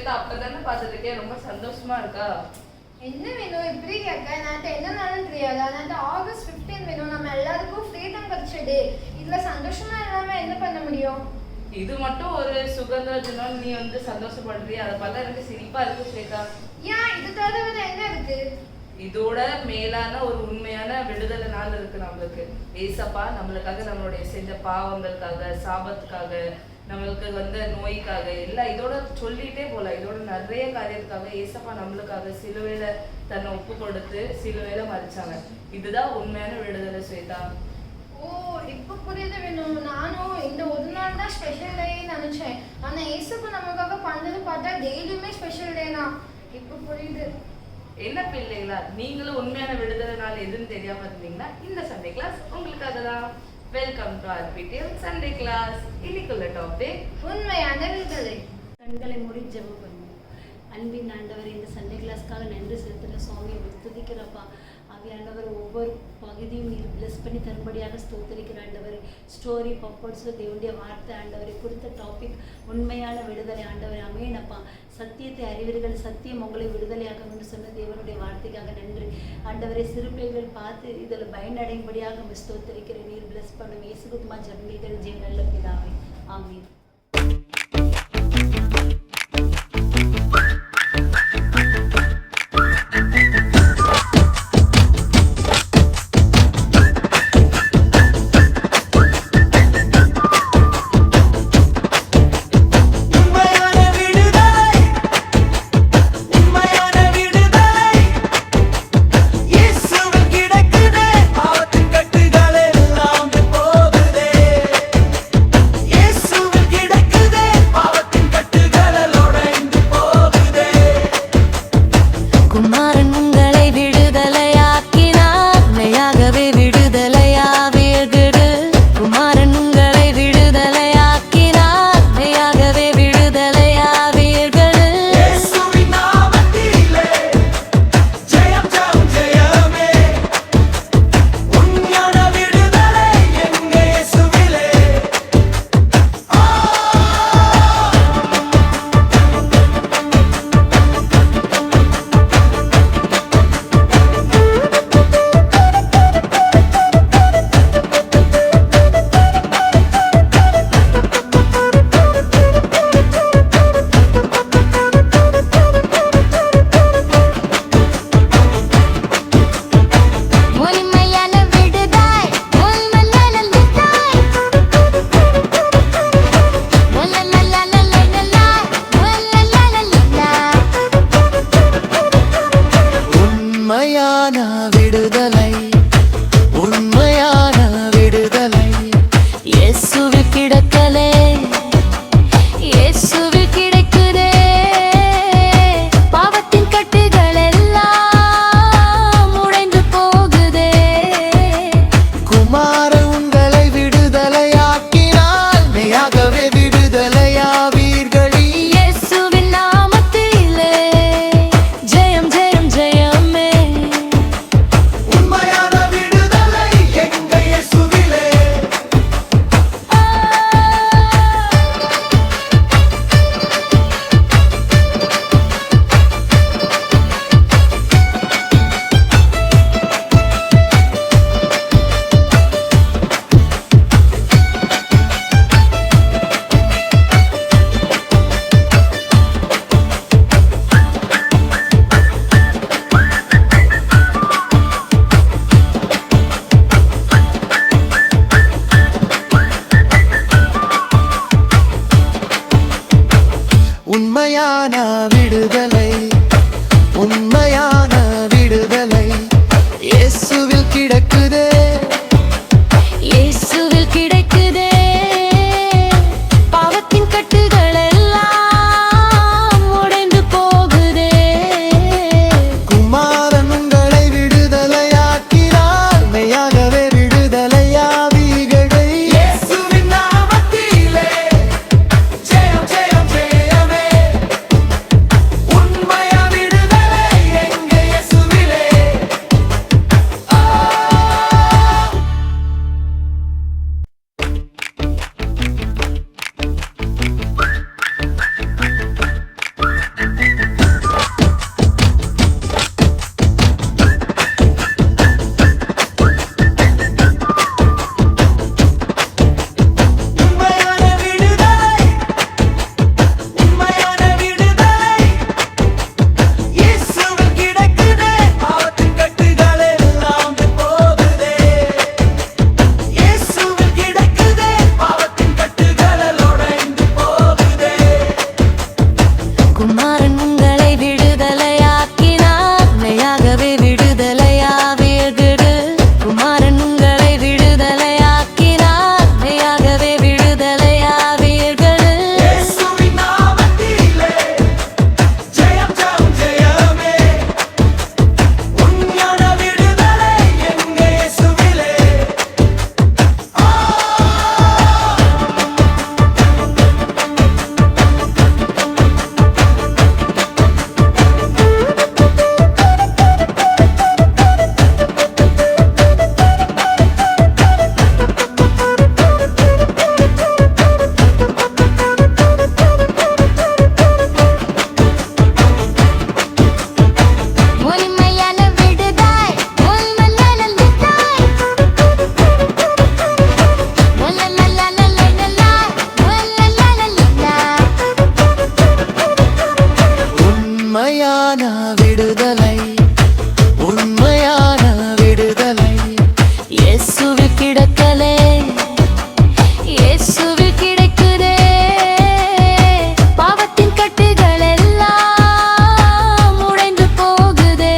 ஸ்வேதா அப்பதானே பார்த்துட்டு இருக்கேன், ரொம்ப சந்தோஷமா இருக்கா? என்ன வேணும் இப்படி கேட்க? நான் என்ன நாளும் தெரியாதா? நான் ஆகஸ்ட் 15 வேணும், நம்ம எல்லாருக்கும் ஃப்ரீடம் கிடைச்ச டே. இதுல சந்தோஷமா இல்லாம என்ன பண்ண முடியும்? இது மட்டும் ஒரு சுதந்திர தினம், நீ வந்து சந்தோஷப்படுறிய, அதை பார்த்தா எனக்கு சிரிப்பா இருக்கு ஸ்வேதா. ஏன் இது தவிர என்ன இருக்கு? இதோட மேலான ஒரு உண்மையான விடுதலை நாள் இருக்கு நம்மளுக்கு. ஏசப்பா நம்மளுக்காக நம்மளுடைய செஞ்ச பாவங்களுக்காக, சாபத்துக்காக, நம்மளுக்கு வந்த நோய்க்காக எல்லாம் இதோட சொல்லிட்டே போல. இதோட நிறைய காரியத்துக்காக ஏசப்பா நம்மளுக்காக சிலுவையில தன்னை ஒப்பு கொடுத்து சிலுவையில மறிச்சாங்க. இதுதான் உண்மையான விடுதலை ஸ்வேதா. ஓ, இப்ப புரியுது வேணும். நானும் இந்த ஒரு நாள் தான் ஸ்பெஷல் டே நினைச்சேன். ஆனா ஏசப்பா நமக்காக பண்ணது பார்த்தா டெய்லியுமே ஸ்பெஷல் டேனா. இப்ப புரியுது. என்ன பிள்ளைங்களா, நீங்களும் உண்மையான விடுதலை நாள் எதுன்னு தெரியாம இருந்தீங்கன்னா இந்த சண்டே கிளாஸ் உங்களுக்காக தான். Welcome to RPTL Sunday class. இன்னைக்குள்ள டாபிக் உண்மையான விடுதலை. கண்களை மூடி ஜெபம் பண்ணுவோம். அன்பின் ஆண்டவர், இந்த சண்டே கிளாஸ்க்காக நன்றி செலுத்துகிற சுவாமி துதிக்கிறப்பா. ஆண்டவர் ஒவ்வொரு பகுதியும் நீர் பிளஸ் பண்ணி தரும்படியாக ஸ்தோத்திரிக்கிற ஆண்டவர். ஸ்டோரி பப்பர்ஸ் தேவனுடைய வார்த்தை ஆண்டவரை கொடுத்த டாபிக் உண்மையான விடுதலை ஆண்டவர் அமையனப்பா. சத்தியத்தை அறிவீர்கள், சத்தியம் உங்களை விடுதலையாகும் சொன்ன தேவனுடைய வார்த்தைக்காக நன்றி ஆண்டவரை. சிறு பிள்ளைகள் பார்த்து இதில் பயனடையும்படியாக ஸ்தோத்திரிக்கிறேன். நீர் பிளஸ் பண்ணும் இயேசுகுமா ஜெபங்கள் ஜீவன் நல்ல பிதாவே, ஆமென். உண்மையான விடுதலை, உண்மையான விடுதலை இயேசுவில் கிடக்குதே, இயேசுவில் கிடைக்குதே. பாவத்தின் கட்டுகள் எல்லாம் உடைந்து போகுதே. குமாரன் உங்களை விடுதலையாக்கினார், மெய்யாகவே விடுதலையாவீர்களே. இயேசுவின் நாமத்திலே ஜெயம் ஜெயம் ஜெயமே. உண்மையான விடுதலை எங்கே உண்மையான விடுதலை, உண்மையான விடுதலை இயேசுவில் கிடக்கலே, இயேசுவில் கிடைக்குதே. பாவத்தின் கட்டுகள் எல்லாம் உடைந்து போகுதே.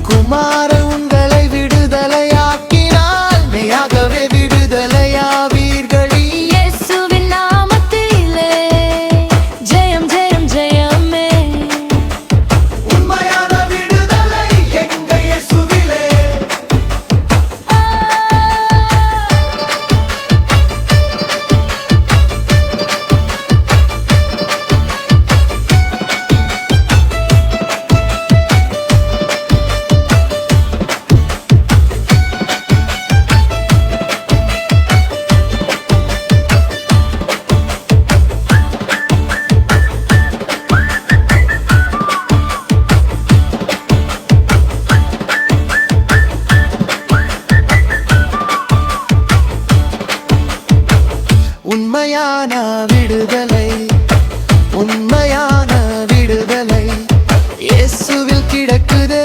குமாரன் உங்களை விடுதலையாக்கினால் மெய்யாகவே விடுதலையாவீர்கள். இயேசுவின் நாமத்திலே ஜெயம் ஜெயம் ஜெயமே. உண்மையான விடுதலை எங்க இயேசுவிலே. உண்மையான விடுதலை, உண்மையான விடுதலை இயேசுவில் கிடக்குதே,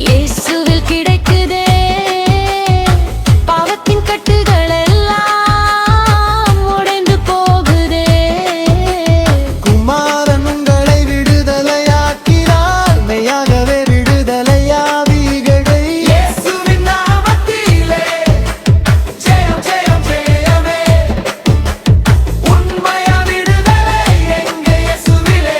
இயேசுவில் கிடைக்குதே. பாவத்தின் கட்டுகள் எல்லாம் உடைந்து போகுதே. குமாரன் உங்களை விடுதலையாக்கினால் மெய்யாகவே விடுதலையாவீர்கள். இயேசுவின் நாமத்திலே ஜெயம் ஜெயம் ஜெயமே. உண்மையா விடுதலை எங்க இயேசுவிலே.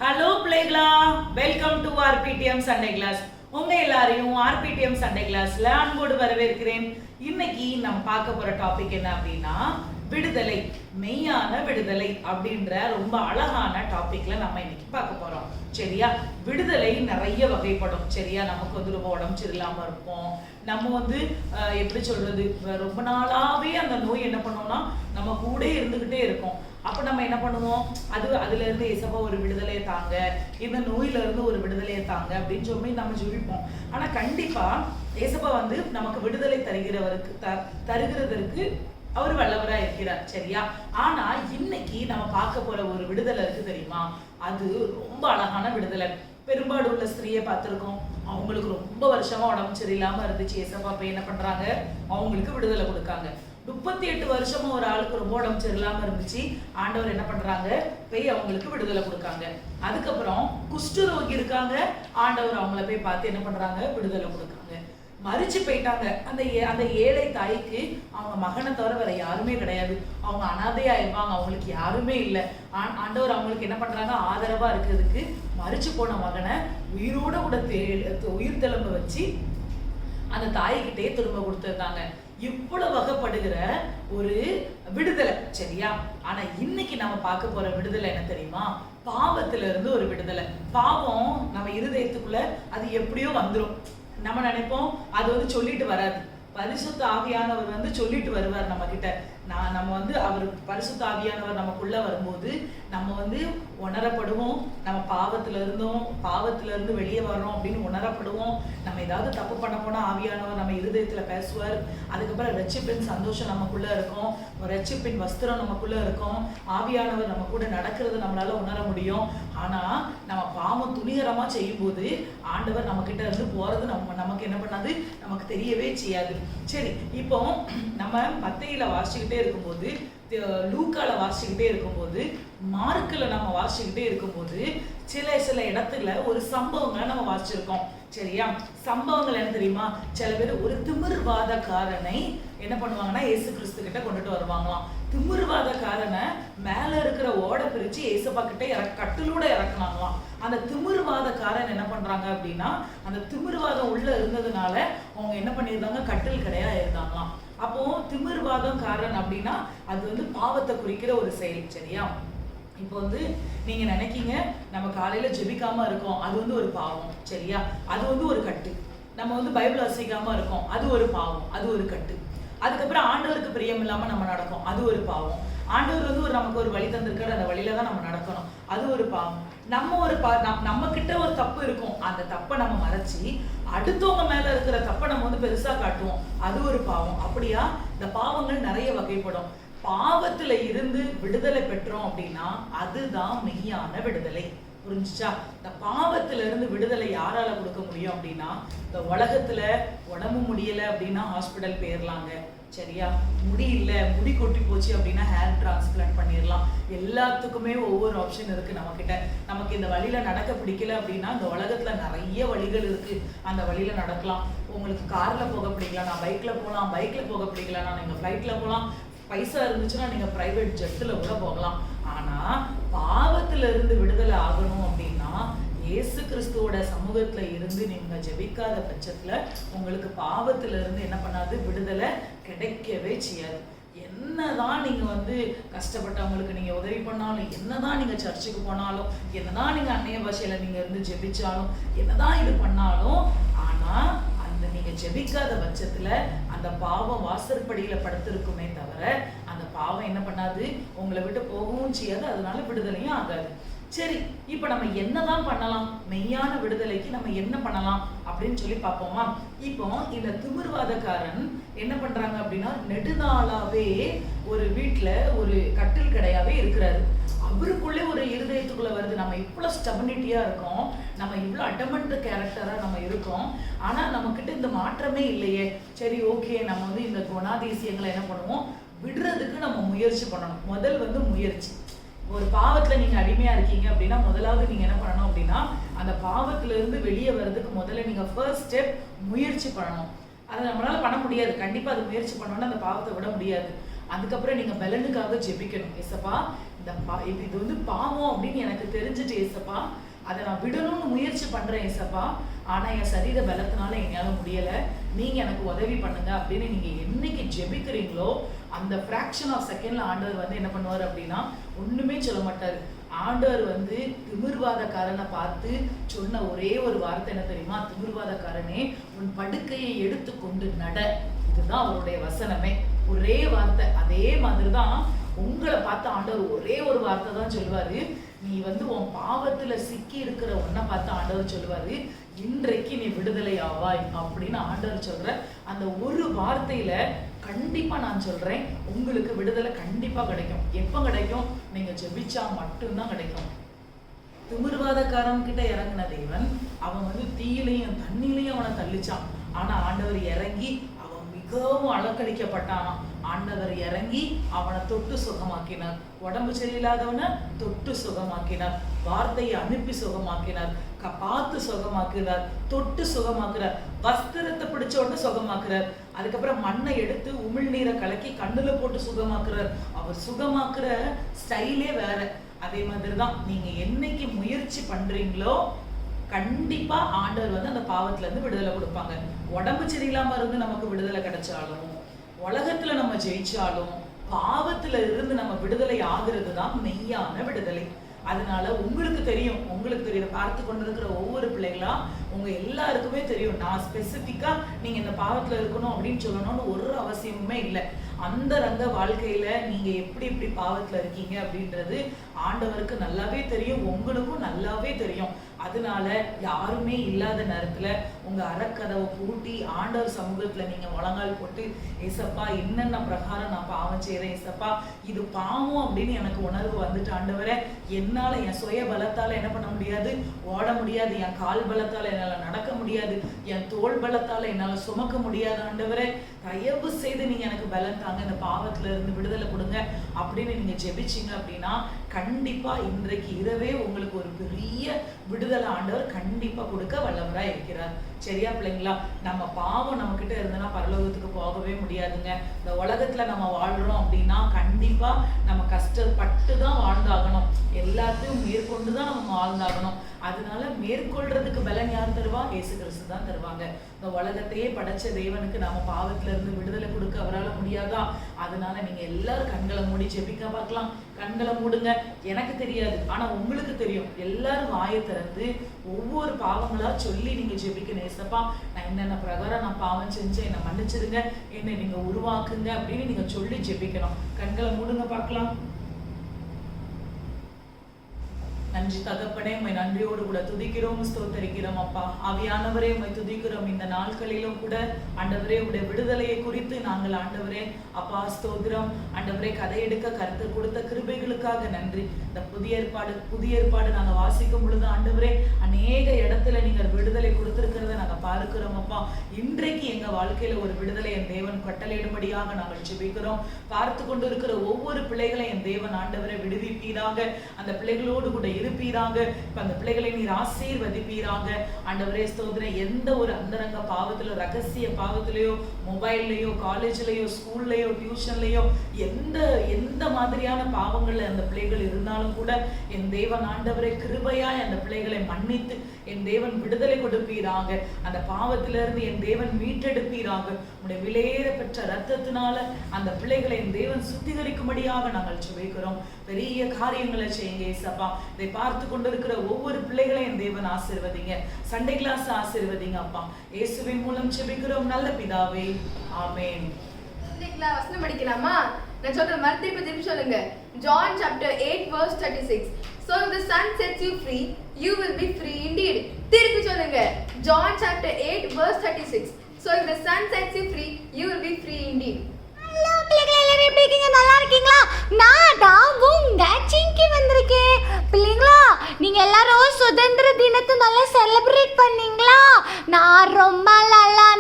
ஹலோ பிள்ளைகளா, welcome to RPTM Sunday class. உங்க எல்லாரையும் RPTM சண்டே கிளாஸ்ல அன்போடு வரவேற்கிறேன். இன்னைக்கு நம்ம பார்க்க போற டாபிக் என்ன அப்படின்னா விடுதலை, மெய்யான விடுதலை அப்படின்ற ரொம்ப அழகான டாபிக்ல நம்ம இன்னைக்கு பார்க்க போறோம். சரியா? விடுதலை நிறைய வகைப்படும். சரியா? நமக்கு வந்து ரொம்ப உடம்பு சரியில்லாம இருப்போம். நம்ம வந்து எப்படி சொல்றது, ரொம்ப நாளாவே அந்த நோய் என்ன பண்ணோம்னா நம்ம கூட இருந்துகிட்டே இருக்கும். அப்ப நம்ம என்ன பண்ணுவோம், அதுல இருந்து ஏசப்பா ஒரு விடுதலையை தாங்க, இந்த நோயில இருந்து ஒரு விடுதலையை தாங்க அப்படின்னு சொல்லி நம்ம ஜெபிப்போம். ஆனா கண்டிப்பா ஏசப்பா வந்து நமக்கு விடுதலை தருகிறதற்கு அவர் வல்லவரா இருக்கிறார். சரியா? ஆனா இன்னைக்கு நம்ம பார்க்க போற ஒரு விடுதலை இருக்கு தெரியுமா, அது ரொம்ப அழகான விடுதலை. பெரும்பாடு உள்ள ஸ்திரீயை பார்த்திருக்கோம், அவங்களுக்கு ரொம்ப வருஷமா உடம்பு சரியில்லாம இருந்துச்சு. ஏசப்பா போய் என்ன பண்றாங்க, அவங்களுக்கு விடுதலை கொடுக்காங்க. 38 வருஷமா ஒரு ஆளுக்கு ரொம்ப உடம்பு சரியில்லாம இருந்துச்சு. ஆண்டவர் என்ன பண்றாங்க, போய் அவங்களுக்கு விடுதலை கொடுக்காங்க. அதுக்கப்புறம் குஷ்டரோகி இருக்காங்க, ஆண்டவர் அவங்கள போய் பார்த்து என்ன பண்றாங்க, விடுதலை கொடுக்காங்க. மரிச்சு போயிட்டாங்க. அந்த ஏழை தாய்க்கு அவங்க மகனை தவிர வேற யாருமே கிடையாது. அவங்க அனாதையாயிருவாங்க, அவங்களுக்கு யாருமே இல்லை. ஆண்டவர் அவங்களுக்கு என்ன பண்றாங்க, ஆதரவா இருக்கிறதுக்கு மரிச்சு போன மகனை உயிரோட கூட உயிர் தெலும்ப வச்சு அந்த தாய்கிட்டே திரும்ப கொடுத்துருக்காங்க. இவ்வளவு வகைப்படுகிற ஒரு விடுதலை. சரியா? ஆனா இன்னைக்கு நம்ம பார்க்க போற விடுதலை என்ன தெரியுமா, பாவத்துல இருந்து ஒரு விடுதலை. பாவம் நம்ம இருதயத்துக்குள்ள அது எப்படியோ வந்துரும். நம்ம நினைப்போம் அது வந்து சொல்லிட்டு வராது. பரிசுத்த ஆவியானவர் வந்து சொல்லிட்டு வருவார் நம்ம கிட்ட. நம்ம வந்து அவர் பரிசுத்த ஆவியானவர் நமக்குள்ள வரும்போது நம்ம வந்து உணரப்படுவோம். நம்ம பாவத்துல இருந்து வெளியே வர்றோம் அப்படின்னு உணரப்படுவோம். நம்ம ஏதாவது தப்பு பண்ண போனா ஆவியானவர் நம்ம இருதயத்துல பேசுவார். அதுக்கப்புறம் ரட்சிப்பின் சந்தோஷம் நமக்குள்ள இருக்கும், ரட்சிப்பின் வஸ்திரம் நமக்குள்ள இருக்கும். ஆவியானவர் நம்ம கூட நடக்கிறது நம்மளால உணர முடியும். ஆனா நம்ம பாவம் துணிகரமா செய்யும் போது ஆண்டவர் நம்ம கிட்ட இருந்து போறது நமக்கு என்ன பண்ணாது, நமக்கு தெரியவே செய்யாது. சரி, இப்போ நம்ம மத்தேயில வாசிச்சுக்கிட்டே இருக்கும்போது, லூக்கால வாசிச்சுக்கிட்டே இருக்கும்போது, மார்க்குல நம்ம வாசிச்சுக்கிட்டே இருக்கும்போது சில இடத்துல ஒரு சம்பவங்களை நம்ம வாசிச்சிருக்கோம். சரியா? சம்பவங்கள் என்ன தெரியுமா, சில பேர் ஒரு திமிர்வாதக்காரனை என்ன பண்ணுவாங்கன்னா இயேசு கிறிஸ்து கிட்ட கொண்டுட்டு வருவாங்களாம். திமிர்வாதக்காரனை மேல இருக்கிற ஓடை பிரிச்சு ஏசப்பா கிட்ட கட்டிலோட இறக்குனாங்களாம். அந்த திமிர்வாதக்காரன் என்ன பண்றாங்க அப்படின்னா, அந்த திமிர்வாதம் உள்ள இருந்ததுனால அவங்க என்ன பண்ணியிருந்தாங்க, கட்டில் கிடையா இருந்தாங்களாம். அப்போ திமிர்வாதக்காரன் அப்படின்னா அது வந்து பாவத்தை குறிக்கிற ஒரு செயல். சரியா? இப்போ வந்து நீங்க நினைக்கீங்க நம்ம காலையில ஜெபிக்காம இருக்கோம், அது வந்து ஒரு பாவம். சரியா? அது வந்து ஒரு கட்டு. நம்ம வந்து பைபிள் வாசிக்காம இருக்கோம், அது ஒரு பாவம், அது ஒரு கட்டு. அதுக்கப்புறம் ஆண்டவருக்கு பிரியம் இல்லாம நம்ம நடக்கும், அது ஒரு பாவம். ஆண்டவர் வந்து நமக்கு ஒரு வழி தந்திருக்காரு, அந்த வழியில தான் நம்ம நடக்கணும், அது ஒரு பாவம். நம்ம கிட்ட ஒரு தப்பு இருக்கும், அந்த தப்பை நம்ம மறைச்சி அடுத்தவங்க மேல இருக்கிற தப்பை நம்ம வந்து பெருசா காட்டுவோம், அது ஒரு பாவம். அப்படியா? இந்த பாவங்கள் நிறைய வகைப்படும். பாவத்துல இருந்து விடுதலை பெற்றோம் அப்படின்னா அதுதான் மெய்யான விடுதலை. புரிஞ்சுச்சா? இந்த பாவத்துல இருந்து விடுதலை யாரால கொடுக்க முடியும் அப்படின்னா, இந்த உலகத்துல உடம்பு முடியல அப்படின்னா ஹாஸ்பிட்டல் போயிடலாங்க, சரியா? முடியல, முடி கொட்டி போச்சு அப்படின்னா ஹேர் டிரான்ஸ்பிளான்ட் பண்ணிடலாம். எல்லாத்துக்குமே ஒவ்வொரு ஆப்ஷன் இருக்கு நம்ம கிட்ட. நமக்கு இந்த வழியில நடக்க பிடிக்கல அப்படின்னா இந்த உலகத்துல நிறைய வழிகள் இருக்கு, அந்த வழியில நடக்கலாம். உங்களுக்கு கார்ல போக பிடிக்கல, நான் பைக்ல போகலாம். பைக்ல போக பிடிக்கல, நான் நீங்க ஃபிளைட்ல போகலாம். பைசா இருந்துச்சுன்னா நீங்க பிரைவேட் ஜெட்ல கூட போகலாம். ஆனா பாவத்துல இருந்து விடுதலை ஆகணும் அப்படின்னா இயேசு கிறிஸ்துவோட சமூகத்துல இருந்து நீங்க ஜெபிக்காத பட்சத்துல உங்களுக்கு பாவத்துல இருந்து என்ன பண்ணாது, விடுதலை கிடைக்கவே செய்யாது. என்னதான் நீங்க வந்து கஷ்டப்பட்டவங்களுக்கு நீங்க உதவி பண்ணாலும், என்னதான் நீங்க சர்ச்சுக்கு போனாலும், என்னதான் நீங்க அந்நிய பாஷையில நீங்க இருந்து ஜெபிச்சாலும், என்னதான் இது பண்ணாலும், ஆனா அந்த நீங்க ஜெபிக்காத பட்சத்துல அந்த பாவம் வாசற்படியில படுத்திருக்குமே தவிர அந்த பாவம் என்ன பண்ணாது, உங்களை விட்டு போகவும் செய்யாது, அதனால விடுதலையும் ஆகாது. சரி, இப்ப நம்ம என்னதான் பண்ணலாம்? மெய்யான விடுதலைக்கு நம்ம என்ன பண்ணலாம் அப்படின்னு சொல்லி பார்ப்போமா? இப்போ இந்த திமிர்வாதக்காரன் என்ன பண்றாங்க அப்படின்னா, நெடுநாளாவே ஒரு வீட்டுல ஒரு கட்டில் கடையாவே இருக்கிறாரு. அவருக்குள்ளே ஒரு இருதயத்துக்குள்ள வருது, நம்ம இவ்வளவு ஸ்டெபிலிட்டியா இருக்கோம், நம்ம இவ்வளவு அடமெண்ட் கேரக்டரா நம்ம இருக்கோம், ஆனா நம்ம கிட்ட இந்த மாற்றமே இல்லையே. சரி, ஓகே, நம்ம வந்து இந்த குணாதிசயங்களை என்ன பண்ணுவோம், விடுறதுக்கு நம்ம முயற்சி பண்ணணும். முதல் வந்து முயற்சி. ஒரு பாவத்துல நீங்க அடிமையா இருக்கீங்க அப்படின்னா முதலாவது நீங்க என்ன பண்ணணும் அப்படின்னா, அந்த பாவத்துல இருந்து வெளியே வர்றதுக்கு முதல்ல நீங்க ஃபர்ஸ்ட் ஸ்டெப் முயற்சி பண்ணணும். அதை நம்மளால பண்ண முடியாது, கண்டிப்பா அது முயற்சி பண்ணோம்னா அந்த பாவத்தை விட முடியாது. அதுக்கப்புறம் நீங்க பலனுக்காக ஜெபிக்கணும். ஏசப்பா, இது வந்து பாவம் அப்படின்னு எனக்கு தெரிஞ்சுட்டு ஏசப்பா, அதை நான் விடணும்னு முயற்சி பண்றேன் ஏசப்பா, ஆனா என் சரீர பலத்தினால என்னால முடியல, நீங்க எனக்கு உதவி பண்ணுங்க அப்படின்னு நீங்க என்னைக்கு ஜெபிக்கிறீங்களோ அந்த ஃபிராக்ஷன் ஆஃப் செகண்ட்ல ஆண்டவர் வந்து என்ன பண்ணுவார் அப்படின்னா, ஒண்ணுமே சொல்ல மாட்டாரு. ஆண்டவர் வந்து திமிர்வாதக்காரனை பார்த்து சொன்ன ஒரே ஒரு வார்த்தை என்ன தெரியுமா? திமிர்வாதக்காரனே, உன் படுக்கையை எடுத்து கொண்டு நட. இதுதான் அவருடைய வசனமே, ஒரே வார்த்தை. அதே மாதிரிதான் உங்களை பார்த்து ஆண்டவர் ஒரே ஒரு வார்த்தை தான் சொல்லுவாரு. நீ வந்து உன் பாவத்துல சிக்கி இருக்கிற உன்னை பார்த்து ஆண்டவர் சொல்லுவாரு, இன்றைக்கு நீ விடுதலை ஆவாய் அப்படின்னு ஆண்டவர் சொல்ற அந்த ஒரு வார்த்தையில கண்டிப்பா நான் சொல்றேன், உங்களுக்கு விடுதலை கண்டிப்பா கிடைக்கும். எப்ப கிடைக்கும்? நீங்க ஜெபிச்சா மட்டும்தான் கிடைக்கும். திமிர்வாதக்காரன் கிட்ட இறங்கின தேவன் அவன் வந்து தீயிலையும் தண்ணிலையும் அவனை தள்ளிச்சான். ஆனா ஆண்டவர் இறங்கி அவன் மிகவும் அலக்கழிக்கப்பட்டானான். ஆண்டவர் இறங்கி அவனை தொட்டு சுகமாக்கினார். உடம்பு சரியில்லாதவனை தொட்டு சுகமாக்கினார். வார்த்தையை அனுப்பி சுகமாக்கினார். பார்த்து சுகமாக்குறார், தொட்டு சுகமாக்குறார், வஸ்திரத்தை பிடிச்ச உடனே சுகமாக்குறார். அதுக்கப்புறம் மண்ணை எடுத்து உமிழ்நீரை கலக்கி கண்ணுல போட்டு சுகமாக்குறார். அவர் சுகமாக்குற ஸ்டைலே வேற. அதே மாதிரிதான் நீங்க என்னைக்கு முயற்சி பண்றீங்களோ கண்டிப்பா ஆண்டவர் வந்து அந்த பாவத்துல இருந்து விடுதலை கொடுப்பாங்க. உடம்பு சரியில்லாம இருந்து நமக்கு விடுதலை கிடைச்சாலும், உலகத்துல நம்ம ஜெயிச்சாலும், பாவத்துல இருந்து நம்ம விடுதலை ஆகுறது தான் மெய்யான விடுதலை. அதனால உங்களுக்கு தெரியும், பார்த்து கொண்டிருக்கிற ஒவ்வொரு பிள்ளைகளா உங்க எல்லாருக்குமே தெரியும், நான் ஸ்பெசிபிக்கா நீங்க இந்த பாவத்துல இருக்கணும் அப்படின்னு சொல்லணும்னு ஒரு அவசியமுமே இல்லை. அந்த ரங்க வாழ்க்கையில நீங்க எப்படி பாவத்துல இருக்கீங்க அப்படின்றது ஆண்டவருக்கு நல்லாவே தெரியும், உங்களுக்கும் நல்லாவே தெரியும். அதனால யாருமே இல்லாத நேரத்துல உங்க அறக்கதவை பூட்டி ஆண்டவர் சமூகத்துல நீங்க முழங்கால் போட்டு, ஏசப்பா என்னென்ன பிரகாரம் நான் பாவம் செய்யறேன் ஏசப்பா, இது பாவம் அப்படின்னு எனக்கு உணர்வு வந்துட்டு ஆண்டவரே, என்னால என் சுய பலத்தால என்ன பண்ண முடியாது, ஓட முடியாது, என் கால் பலத்தால என்னால நடக்க முடியாது, என் தோள் பலத்தால என்னால சுமக்க முடியாது ஆண்டவரே, தயவு செய்து நீங்க எனக்கு பலன் தாங்க, இந்த பாவத்துல இருந்து விடுதலை கொடுங்க அப்படின்னு நீங்க ஜெபிச்சீங்க அப்படின்னா கண்டிப்பா இன்றைக்கு இரவே உங்களுக்கு ஒரு பெரிய விடுதலை ஆண்டவர் கண்டிப்பா கொடுக்க வல்லவரா இருக்கிறார். சரியா பிள்ளைங்களா? நம்ம பாவம் நம்ம கிட்ட இருந்தனா பரலோகத்துக்கு போகவே முடியாதுங்க. இந்த உலகத்துல நம்ம வாழ்றோம் அப்படின்னா கண்டிப்பா நம்ம கஷ்டப்பட்டு தான் வாழ்ந்தாகணும், எல்லாத்தையும் மேற்கொண்டுதான் நம்ம வாழ்ந்தாகணும். அதனால மேற்கொள்றதுக்கு பலன் யார் தருவா? இயேசு கிறிஸ்து தான் தருவாங்க. இந்த உலகத்தையே படைச்ச தேவனுக்கு நாம பாவத்துல இருந்து விடுதலை கொடுக்க அவரால் முடியாதா? அதனால நீங்க எல்லாரும் கண்களை மூடி ஜெபிக்க பார்க்கலாம். கண்களை மூடுங்க. எனக்கு தெரியாது, ஆனா உங்களுக்கு தெரியும். எல்லாரும் வாயை திறந்து ஒவ்வொரு பாவங்களா சொல்லி நீங்க ஜெபிக்கணும். ஏசப்பா, நான் என்னென்ன பிரகாரம் நான் பாவம் செஞ்சேன், என்னை மன்னிச்சிருங்க, என்னை நீங்க உருவாக்குங்க அப்படின்னு நீங்க சொல்லி ஜெபிக்கணும். கண்களை மூடுங்க பார்க்கலாம். நன்றி தகப்பனே, உம்மை நன்றியோடு கூட துதிக்கிறோம், ஸ்தோத்தரிக்கிறோம் அப்பா. ஆவியானவரே, உம்மை துதிக்கிறோம். இந்த நாட்களிலும் கூட ஆண்டவரே உடைய விடுதலையை குறித்து நாங்கள் ஆண்டவரே அப்பா ஸ்தோத்திரம். ஆண்டவரே, கதை எடுக்க கருத்து கொடுத்த கிருபைகளுக்காக நன்றி. இந்த புதிய ஏற்பாடு நாங்கள் வாசிக்கும் பொழுது ஆண்டவரே அநேக இடத்துல நீங்கள் விடுதலை கொடுத்திருக்கிறத நாங்கள் பார்க்கிறோம் அப்பா. இன்றைக்கு எங்க வாழ்க்கையில ஒரு விடுதலை என் தேவன் கட்டளையிடும்படியாக நாங்கள் ஜெபிக்கிறோம். பார்த்து கொண்டு இருக்கிற ஒவ்வொரு பிள்ளைகளை என் தேவன் ஆண்டவரை விடுவிப்பீராக, அந்த பிள்ளைகளோடு கூட இருப்பீராக. இப்ப அந்த பிள்ளைகளை நீர் ஆசீர்வதிப்பீராக ஆண்டவரே ஸ்தோத்திரம். எந்த ஒரு அந்தரங்க பாவத்திலோ, ரகசிய பாவத்திலேயோ, மொபைல்லையோ, காலேஜ்லயோ, ஸ்கூல்லையோ, டியூஷன்லயோ எந்த மாதிரியான பாவங்கள்ல அந்த பிள்ளைகள் இருந்தாலும் கூட என் தேவன் ஆண்டவரை கிருபையாய் அந்த பிள்ளைகளை மன்னித்து என் தேவன் விடுதலை கொடுப்பீராக. அந்த பாவத்திலிருந்து என் தேவன் மீட்டெடுப்பீராக. உடைய விலையேற பெற்ற ரத்தத்தினால அந்த பிள்ளைகளை என் தேவன் சுத்திகரிக்கும்படியாக நாங்கள் ஜெபிக்கிறோம். பெரிய காரியங்களை செய்யுங்க ஏசப்பா. இதை பார்த்து கொண்டிருக்கிற ஒவ்வொரு பிள்ளைகளையும் என் தேவன் ஆசீர்வதிங்க. சண்டே கிளாஸ் ஆசீர்வதிங்க அப்பா. இயேசுவின் மூலம் ஜெபிக்கிறோம் நல்ல பிதாவே, ஆமென். வசனம் படிக்கலாமா? நான் சொல்ற மாதிரி திருப்பி சொல்லுங்க. John chapter 8 verse 36. So if the Son sets you free, you will be free indeed. திருப்பி சொல்லுங்க. John chapter 8 verse 36. So if the Son sets you free, you will be free indeed. Hello பிள்ளைகளே, எல்லாரும் எப்படி இருக்கீங்க? நல்லா இருக்கீங்களா? நான் தான் உங்க சிங்கி வந்திருக்கேன். பிள்ளைங்களா, நீங்க எல்லாரும் சுதந்திர தினத்தை நல்லா செலிப்ரேட் பண்ணீங்களா? நான் ரொம்ப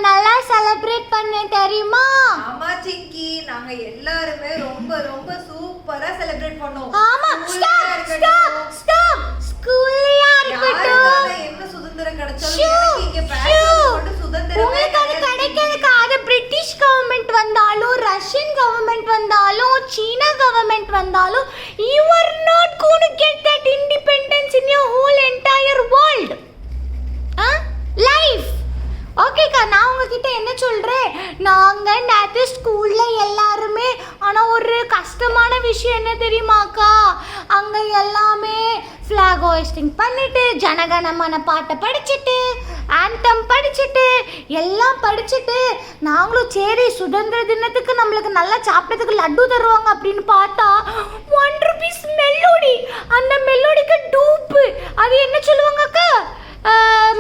நல்லா செலிப்ரேட் பண்ணேன் தெரியுமா? ஆமா சிங்கி, நாங்க எல்லாருமே ரொம்ப ரொம்ப சூப்பரா செலிப்ரேட் பண்ணோம். ஆமா, ஸ்டாப். ஸ்கூல்லையா இருக்கட்டும், என்ன சுதந்திரம் கிடைச்சாலும் எனக்கு இங்க பேசுறது மட்டும் சுதந்திரம். உங்களுக்கு அது கிடைக்காதுக்கா. அது பிரிட்டிஷ் கவர்மெண்ட் வந்தாலும், ரஷ்யன் கவர்மெண்ட் வந்தாலும், சீனா கவர்மெண்ட் வந்தாலும், you are not going to get that independence in your whole entire world. Life. ஓகேக்கா, நான் உங்ககிட்ட என்ன சொல்கிறேன், நாங்கள் நேற்று ஸ்கூலில் எல்லாருமே, ஆனால் ஒரு கஷ்டமான விஷயம் என்ன தெரியுமாக்கா, அங்கே எல்லாமே ஃப்ளாக் ஹோஸ்டிங் பண்ணிவிட்டு, ஜனகணமன பாட்டை படிச்சுட்டு, ஆண்டம் படிச்சுட்டு, எல்லாம் படிச்சுட்டு, நாங்களும் சரி சுதந்திர தினத்துக்கு நம்மளுக்கு நல்லா சாப்பிட்டதுக்கு லட்டு தருவாங்க அப்படின்னு பார்த்தா ₹1 மெல்லோடி. அந்த மெல்லோடிக்கு டூப்பு, அது என்ன சொல்லுவாங்கக்கா,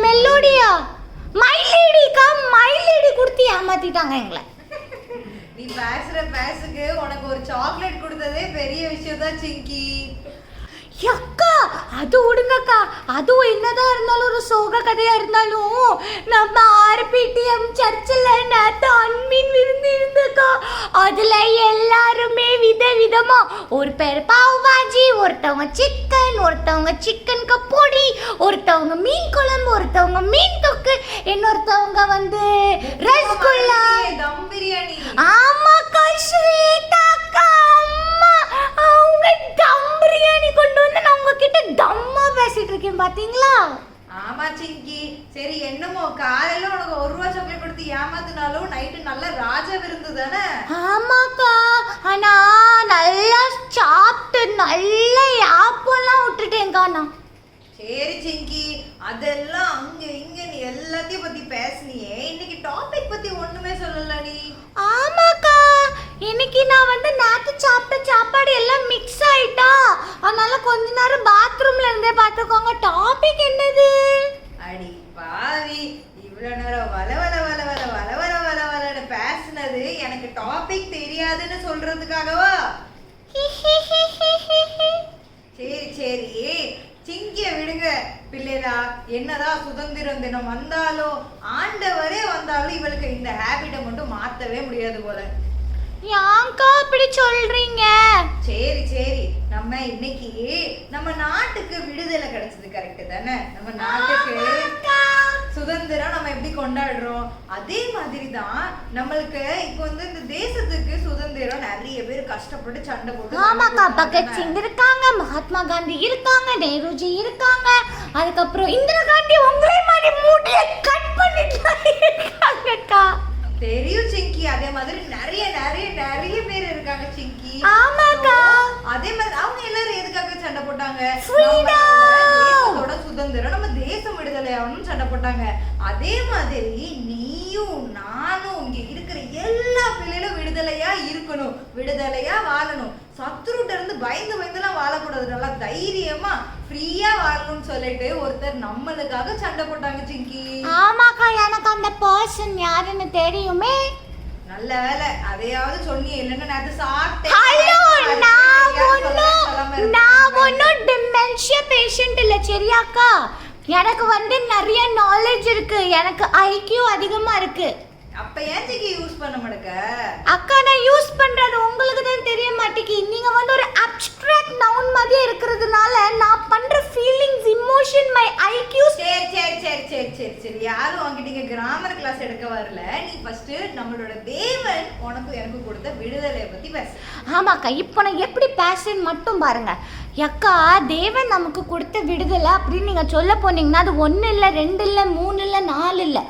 மெல்லோடியா, மைலேடி கொடுத்து ஏமாத்திட்டாங்க எங்களை. நீ பேசுக்கு உனக்கு ஒரு சாக்லேட் கொடுத்ததே பெரிய விஷயம் தான் சிங்கி. அக்கா அது விடுங்கக்கா, அதுவும் என்னதான் இருந்தாலும் ஒரு சோக கதையா இருந்தாலும் நம்ம RPTM சர்ச்சில் நேற்று அன்மீன் விருந்து இருந்துக்கா. அதுல எல்லாருமே விதவிதமா, ஒரு பேர் பாவ் பாஜி, ஒருத்தவங்க சிக்கன், ஒருத்தவங்க சிக்கன் கப்போடி, ஒருத்தவங்க மீன் குழம்பு, ஒருத்தவங்க மீன் தொக்கு, இன்னொருத்தவங்க வந்து ரசகுல்லா, தம் பிரியாணி. ஆமாக்கா ஸ்வேதாக்கா, அம்மா அவங்க தம் பிரியாணி கொண்டு வந்து நான் உங்ககிட்ட தம்மா பேசிட்டு இருக்கேன் பாத்தீங்களா? ஆமா சிங்கி, சரி என்னமோ காலையில உனக்கு ₹1 சாக்லேட் கொடுத்து ஏமாத்தினாலும் நைட்டு நல்ல ராஜ விருந்து தானே? ஆமாக்கா, ஆனா நல்லா சாப்பிட்டு நல்ல யாப்பெல்லாம் விட்டுட்டேன்க்கா நான். சரி சிங்கி, அதெல்லாம் அங்க இங்க நீ எல்லாத்தையும் பத்தி பேசுனியே, இன்னைக்கு டாபிக் பத்தி ஒண்ணுமே சொல்லல நீ. ஆமாக்கா, இன்னைக்கு நான் வந்து நேற்று சாப்பிட்ட சாப்பாடு எல்லாம் மிக்ஸ் ஆயிட்டா, அதனால கொஞ்ச நேரம் பாத்ரூம்ல இருந்தே பார்த்துக்கோங்க. டாபிக் என்னது? அடி பாவி, இவ்வளவு நேரம் வல வல வல வல வல வல வல வலன்னு பேசுனது எனக்கு டாபிக் தெரியாதுன்னு சொல்றதுக்காகவா? சரி சிங்கிய விடுங்க பிள்ளைகளா. என்னதான் சுதந்திரம் தினம் வந்தாலும், ஆண்டவரே வந்தாலும் இவளுக்கு இந்த ஹேபிட்டை மட்டும் மாத்தவே முடியாது போல. யாங்கா அப்படி சொல்றீங்க? சரி நம்ம இன்னைக்கு நம்ம நாட்டுக்கு விடுதலை கிடைச்சது கரெக்ட் தானே? நம்ம நாட்டுக்கு சுதந்திரம் நம்ம எப்படி கொண்டாடுறோம், அதே மாதிரி தான் நம்மளுக்கு இப்போ வந்து இந்த தேசத்துக்கு சுதந்திரம் நிறைய பேர் கஷ்டப்பட்டு சண்டை போட்டு. ஆமாக்கா, பகத் சிங் இருக்காங்க, மகாத்மா காந்தி இருக்காங்க, நேருஜி இருக்காங்க, அதுக்கப்புறம் இந்திரா காந்தி உங்களே மாதிரி மூட்டைய கட் பண்ணிட்டு இருக்காங்கக்கா. தெரியும் சிங்கி, அதே மாதிரி நிறைய நிறைய நிறைய பேர் இருக்காங்க சிங்கி. ஆமாக்கா, அதே மாதிரி அவங்க எல்லாரும் எதுக்காக சண்டை போட்டாங்க? தேசத்தோட சுதந்திரம், நம்ம தேசம் விடுதலை ஆகணும்னு சண்டை போட்டாங்க. அதே மாதிரி நீயும் நானும் இங்க இருக்கிற எல்லா பிள்ளைகளும் விடுதலையா இருக்கணும், விடுதலையா வாழணும். சத்துருட்ட இருந்து பயந்துலாம் வாழக்கூடாது. நல்லா தைரியமா ஃப்ரீயா வாழணும்னு சொல்லிட்டு ஒருத்தர் நம்மளுக்காக சண்டை போட்டாங்க சிங்கி. ஆமாக்கா, எனக்கு அந்த பர்சன் யாருன்னு தெரியுமே. நல்ல வேலை அதையாவது சொன்னியே, இல்லைன்னா நான் சாப்பிட்டேன். ஹலோ, நான் ஒன்னும் டிமென்ஷியா பேஷண்ட் இல்ல சரியாக்கா. எனக்கு வந்து நிறைய நாலேஜ் இருக்கு, எனக்கு ஐக்யூ அதிகமா இருக்கு. அப்ப ஏன் சிக்கி யூஸ் பண்ண மாட்டேங்க? அக்கா, நான் யூஸ் பண்றது உங்களுக்கு தான் தெரிய மாட்டேங்கி. நீங்க வந்து ஒரு அப்ஸ்ட்ராக்ட் நவுன் மாதிரி இருக்கிறதுனால நான் பண்ற ஃபீலிங்ஸ், இமோஷன், மை ஐக்யூ. சரி சரி சரி சரி சரி சரி யாரும் வாங்கிட்டீங்க, கிராமர் கிளாஸ் எடுக்க வரல. நீ ஃபர்ஸ்ட் நம்மளோட தேவன் உனக்கு எனக்கு கொடுத்த விடுதலையை பத்தி பேசு. ஆமாக்கா, இப்போ நான் எப்படி பேசுறேன்னு மட்டும் பாருங்க. அக்கா, தேவன் நமக்கு கொடுத்த விடுதலை அப்படின்னு நீங்கள் சொல்ல போனீங்கன்னா அது 1 இல்லை 2 இல்லை 3 இல்லை 4 இல்லை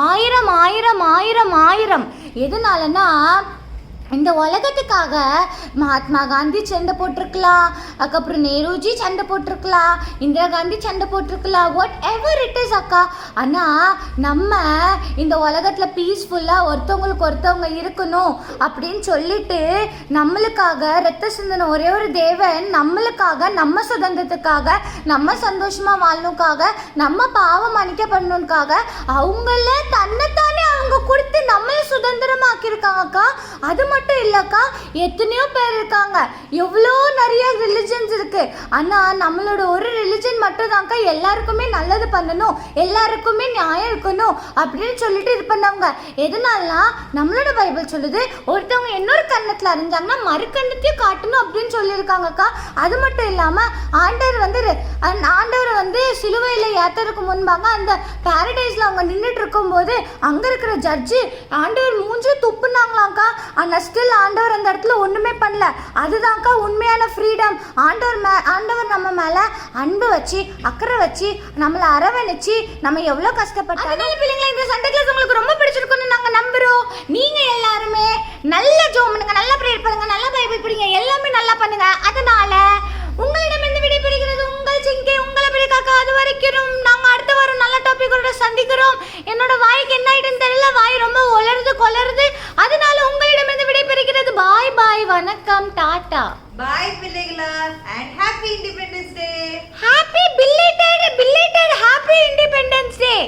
1000 1000 1000 1000. எதனாலனா இந்த உலகத்துக்காக மகாத்மா காந்தி சண்டை போட்டிருக்கலாம், அதுக்கப்புறம் நேருஜி சண்டை போட்டிருக்கலாம், இந்திரா காந்தி சண்டை போட்டிருக்கலாம், வாட் எவர் இட் இஸ் அக்கா. ஆனால் நம்ம இந்த உலகத்தில் பீஸ்ஃபுல்லாக ஒருத்தவங்களுக்கு ஒருத்தவங்க இருக்கணும் அப்படின்னு சொல்லிட்டு நம்மளுக்காக ரத்த சிந்தனை ஒரே ஒரு தேவன் நம்மளுக்காக, நம்ம சுதந்திரத்துக்காக, நம்ம சந்தோஷமாக வாழணுக்காக, நம்ம பாவம் மன்னிக்கப்படணுக்காக அவங்கள தன்னைத்தானே அவங்க கொடுத்து நம்மளை சுதந்திரமாக்கியிருக்காங்கக்கா. அது மட்டும் இல்லக்கா, எத்தனையோ பேர் இருக்காங்க, எவ்வளோ நிறைய ரிலிஜன்ஸ் இருக்கு. ஆனால் நம்மளோட ஒரு ரிலிஜன் மட்டும் தான்க்கா எல்லாருக்குமே நல்லது பண்ணணும், எல்லாருக்குமே நியாயம் இருக்கணும் அப்படின்னு சொல்லிட்டு இது பண்ணவங்க. எதனாலனா நம்மளோட பைபிள் சொல்லுது, ஒருத்தவங்க இன்னொரு கண்ணத்தில் அறிஞ்சாங்கன்னா மறுக்கண்ணத்தையும் காட்டணும் அப்படின்னு சொல்லியிருக்காங்கக்கா. அது மட்டும் இல்லாமல் ஆண்டவரை வந்து சிலுவையில் ஏற்றதுக்கு முன்பாக அந்த பாரடைஸில் அவங்க நின்றுட்டு இருக்கும்போது அங்கே இருக்கிற ஜட்ஜு ஆண்டவர் மூஞ்சி துப்புனாங்களாங்க்கா. ஆனால் ஸ்டில் ஆண்டவர் அந்த இடத்துல ஒன்றுமே பண்ணல. அதுதான்க்கா உண்மையான ஃப்ரீடம். ஆண்டவர் நம்ம மேலே அன்பு வச்சு, அக்கறை வச்சு, நம்மளை அரவணைச்சு, நம்ம எவ்வளோ கஷ்டப்பட்டோம். அதனால பிள்ளைங்களா, இந்த சண்டே கிளாஸ் உங்களுக்கு ரொம்ப பிடிச்சிருக்குன்னு நாங்கள் நம்புகிறோம். நீங்கள் எல்லாருமே நல்ல ஜோம் பண்ணுங்க, நல்லா ப்ரேயர் பண்ணுங்க, நல்லா பைபிள் படிங்க, எல்லாமே நல்லா பண்ணுங்க. அதனால உங்களிடமிருந்து விடைபெறுகிறது உங்கள் சிங்கி, உங்களை பிடிக்காக்கா. அது வரைக்கும் நாங்கள் அடுத்த வாரம் நல்ல டாபிக்கோட சந்திக்கிறோம். என்னோட வாய்க்கு என்ன ஆயிடுன்னு தெரியல, வாய் ரொம்ப கொலருது. அதனால உங்களிடமிருந்து விடைபெறுகிறது. பாய் பாய், வணக்கம், டாடா. பாய் பிள்ளைகளா, and happy Independence Day. Happy belated Happy Independence Day.